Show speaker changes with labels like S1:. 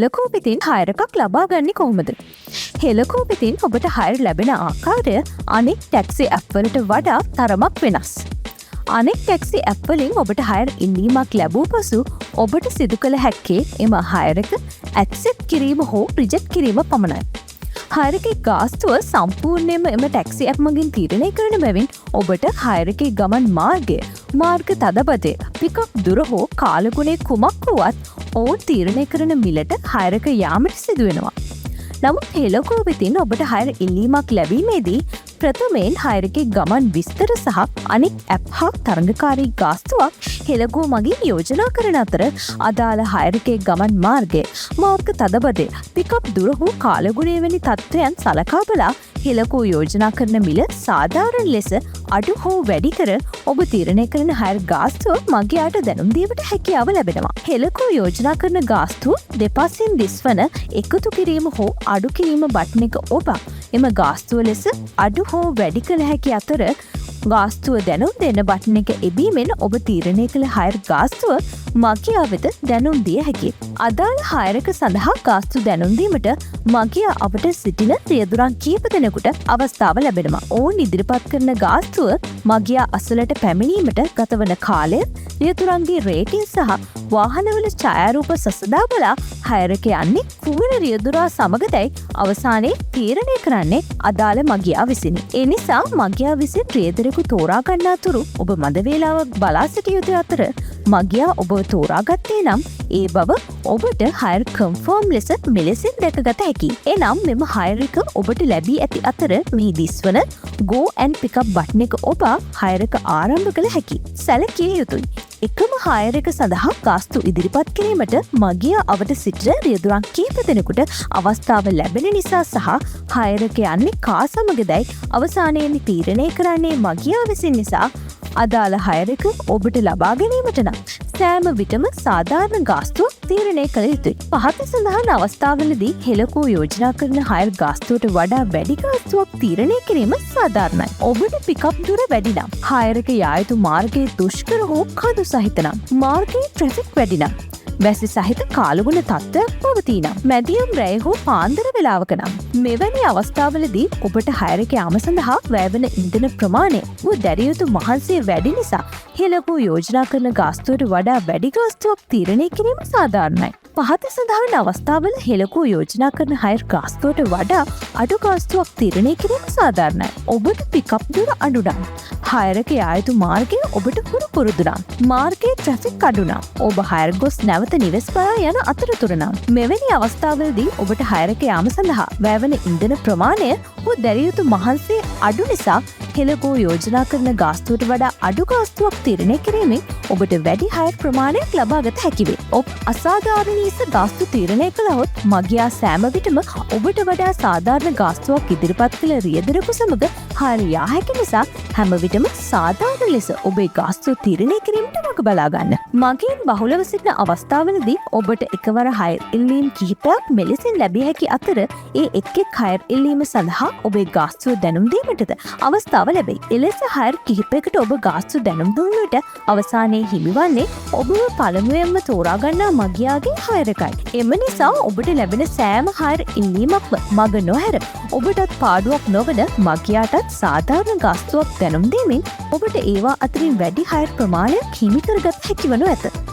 S1: හෙලකෝපිතින් hire එකක් ලබා ගන්නේ කොහොමද? හෙලකෝපිතින් ඔබට හයර ලැබෙන ආකාරය අනෙක් ටැක්සි ඇප් වලට වඩා තරමක් වෙනස්. අනෙක් ටැක්සි ඇප් වලින් ඔබට හයර් ඉල්ලීමක් ලැබූ පසු ඔබට සිදු කළ හැක්කේ එම හයර එක ඇක්සෙප්ට් කිරීම හෝ රිජෙක්ට් කිරීම පමණයි. හයර එකේ ගාස්තුව සම්පූර්ණයෙන්ම එම ටැක්සි ඇප් මගින් තීරණය කරන බැවින් ඔබට හයර එකේ ගමන් මාර්ග තදබදය, පිකප් දුර හෝ කාලගුණය කුමක් වුවත් ඔවුන් තීරණය කරන මිලට හයර එක යාමට සිදු වෙනවා. නමුත් හෙලකෝ වෙතින් ඔබට හයර ඉල්ලීමක් ලැබීමේදී ප්‍රථමයෙන් හයර එකේ ගමන් විස්තර සහ අනෙක් ඇප් හා තරඟකාරී ගාස්තුවක් හෙලකෝ මගින් යෝජනා කරන අතර අදාළ හයර එකේ ගමන් මාර්ගය, මාර්ග තදබදය, පිකප් දුර හෝ කාලගුණය වැනි තත්ත්වයන් සලකා බලා හෙලකෝ යෝජනා කරන මිල සාධාරණ ලෙස අඩු හෝ වැඩි කර ඔබ තීරණය කරන හයර් ගාස්තුව මගියාට දැනුම් දීමට හැකියාව ලැබෙනවා. හෙලකෝ යෝජනා කරන ගාස්තුව දෙපසින් දිස්වන එකතු කිරීම හෝ අඩු කිරීම බටන් එක ඔබ එම ගාස්තුව ලෙස අඩු හෝ වැඩි කළ හැකි අතර ගාස්තුව දැනුම් දෙන බටන් එක එබීමෙන් ඔබ තීරණය කළ හයර් ගාස්තුව මගියා වෙත දැනුම් දිය හැකියි. අදාළ හයර් එක සඳහා ගාස්තු දැනුම් දීමට මගියා අපට සිටින රියදුරන් කීප දෙනෙකුට අවස්ථාව ලැබෙනවා. ඔවුන් ඉදිරිපත් කරන ගාස්තුව මගියා අසලට පැමිණීමට ගතවන කාලය, රියදුරන්ගේ රේටින් සහ වාහනවල ඡායාරූප සසදා බලා හයර් එක යන්නේ කුමන රියදුරා සමගදයි අවසානයේ තීරණය කරන්නේ අදාළ මගියා විසිනි. ඒ නිසා මගියා විසින් රියදරෙකු තෝරා ගන්නාතුරු ඔබ මද වේලාවක් බලා සිටිය යුතු අතර මගියා ඔබව තෝරාගත්තේ නම් ඒ බව ඔබට හයර් කන්ෆර්ම් ලෙස මෙලෙසින් දැකගත හැකියි. එනම් මෙම හයර් එක ඔබට ලැබී ඇති අතර මෙහි දිස්වන go and pick up button එක ඔබ හයර් එක ආරම්භ කළ හැකියි. සැලකිය යුතුයි. එකම හයර් එක සඳහා ගාස්තු ඉදිරිපත් කිරීමට මගියා අවට සිටින රියදුරන් කීප දෙනෙකුට අවස්ථාව ලැබෙන නිසා සහ හයර් එක යන්නේ කා සමගදයි අවසානයේ තීරණය කරන්නේ මගියා විසින් නිසා අදාළ හයර් එක ඔබට ලබා ගැනීමට නම් සෑම විටම සාධාරණ ගාස්තුවක් තීරණය කළ යුතුයි. පහත සඳහන් අවස්ථාවලදී හෙලකෝ යෝජනා කරන හයර් ගාස්තුවට වඩා වැඩි ගාස්තුවක් තීරණය කිරීම සාධාරණයි. ඔබට පිකප් දුර වැඩි නම්, හයර් එක යා යුතු මාර්ගයේ දුෂ්කර හෝ කඳු සහිත නම්, මාර්ගයේ ට්‍රැෆික් වැඩි නම්, වැසි සහිත කාලගුණ තත්ත්වයක් පවතී නම්, මැදියම් රැය හෝ පාන්දර වෙලාවක නම්, මෙවැනි අවස්ථාවලදී ඔබට හයර් එක යාම සඳහා වැයවන ඉන්ධන ප්‍රමාණය වූ දැරිය යුතු මහන්සිය වැඩි නිසා හෙලකෝ යෝජනා කරන ගාස්තුවට වඩා වැඩි ගාස්තුවක් තීරණය කිරීම සාධාරණයි. පහත සඳහන් අවස්ථාවල හෙලකෝ යෝජනා කරන හයර් ගාස්තුවට වඩා අඩු ගාස්තුවක් තීරණය කිරීම සාධාරණයි. ඔබට පිකප් දුර අඩු නම්, හයර් එක යා යුතු මාර්ගය ඔබට පුරුදු නම්, මාර්ගයේ ට්‍රැෆික් අඩු නම්, ඔබ හයර් ගොස් නැවත නිවෙස් බලා යන අතරතුර නම්, මෙවැනි අවස්ථාවලදී ඔබට හයර් එක යාම සඳහා වැයවන ඉන්ධන ප්‍රමාණය හෝ දැරිය යුතු මහන්සිය අඩු නිසා හෙලකෝ යෝජනා කරන ගාස්තුවට වඩා අඩු ගාස්තුවක් තීරණය කිරීමෙන් ඔබට වැඩි හයර් ප්‍රමාණයක් ලබාගත හැකි වේ. ඔබ අසාධාරණ ගාස්තු තීරණය කළහොත් මගියා සෑම විටම ඔබට වඩා සාධාරණ ගාස්තුවක් ඉදිරිපත් කළ රියදරකු සමග හයර් යා හැකි නිසා හැම විටම සාධාරණ ලෙස ඔබේ ගාස්තුව තීරණය කිරීමට වග බලා ගන්න. මගින් බහුලව සිටින අවස්ථාවලදී ඔබට එකවර හයර් ඉල්ලීම් කිහිපයක් මෙලෙසින් ලැබිය හැකි අතර ඒ එක් හයර් ඉල්ලීම සඳහා ඔබේ ගාස්තුව දැනුම් දීමටද අවස්ථාව ලැබෙයි. එලෙස හයර් කිහිපයකට ඔබ ගාස්තු දැනුම් දුන් විට අවසානයේ හිමිවන්නේ ඔබව පළමුවෙන්ම තෝරා ගන්නා මගියාගේ හයර් එකයි. එම නිසා ඔබට ලැබෙන සෑම හයර් ඉල්ලීමක්ම මග නොහැර ඔබටත් පාඩුවක් නොවන මගියාටත් සාධාරණ ගාස්තුවක් දැනුම් දීමෙන් ඔබට ඒවා අතරින් වැඩි හයර් ප්‍රමාණයක් හිමි කරගත හැකි වනු ඇත.